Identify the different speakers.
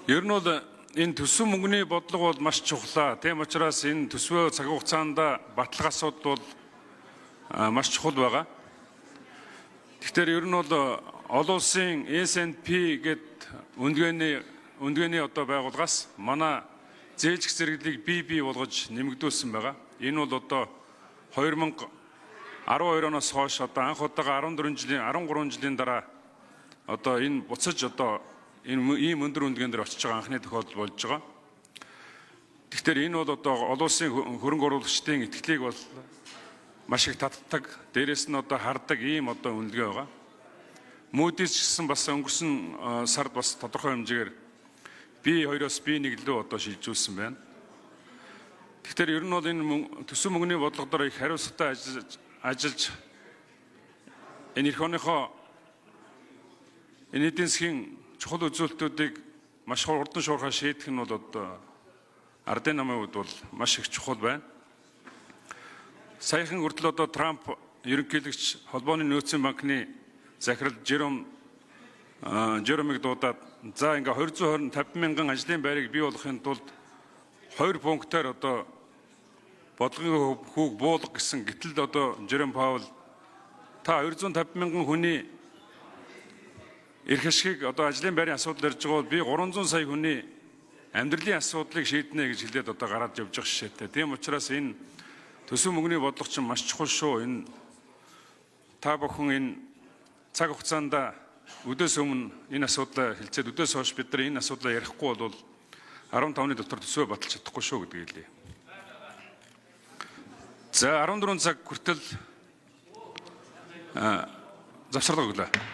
Speaker 1: Ер нь бол энэ төсөв мөнгөний бодлого бол маш чухал. Тийм учраас энэ төсвөө цаг хугацаанд батлах асуудал бол маш чухал байгаа. Тэгэхээр ер нь бол олон улсын S&P гэд үндэгэний одоо байгууллагаас манай зээлжих зэрэглэлийг бий болгож нэмэгдүүлсэн байгаа. Энэ бол одоо 2012 оноос хойш одоо анх удаага 13 жилийн дараа одоо энэ буцаж одоо энэ ийм өндөр үндэгэн дээр очиж байгаа анхны тохиолдол болж байгаа. Тэгэхээр энэ бол одоо олон улсын хөрөнгө оруулагчдын итгэлийг бол маш их татдаг. Дээрээс нь одоо хардаг ийм одоо үнэлгээ байгаа. Moody's гэсэн бас өнгөрсөн сард бас тодорхой хэмжээгээр B2-оос B1 лөө одоо шилжүүлсэн байна. Тэгэхээр ер нь бол энэ төсөв мөнгөний бодлого дээр их хариуцлагатай ажиллаж энэ эх оныхоо энэ эдийн засгийн чухал үзүүлэлтүүдийг маш хурдан шуурхай шийдэх нь бол одоо ардын намын хувьд бол маш их чухал байна. Саяхан хүртэл одоо Трамп ерөнхийлөгч холбооны нөөцийн банкны захирал Жеромиг дуудаад за ингээ 250 мянган ажлын байрыг бий болгохын тулд 2 пунктаар одоо бодлогын хүүг буулга гэсэн. Гэтэл одоо Жером Паул та 250 мянган хүний эрх ашигыг одоо ажлын байрын асуудал ярьж байгаа бол би 300 сая хүний амьдралын асуудлыг шийднэ гэж хэлээд одоо гараад явж байгаа шишээтэй. Тийм учраас энэ төсөв мөнгөний бодлого чинь маш чухал шүү. Энэ та бүхэн энэ цаг хугацаанд өдөөс өмнө энэ асуудлаа хэлцээд өдөөс хойш бид нар энэ асуудлаа ярихгүй бол 15-ны дотор төсвөө баталж чадахгүй шүү гэдгийг хэлье. За 14 цаг хүртэл завсарлага өглөө.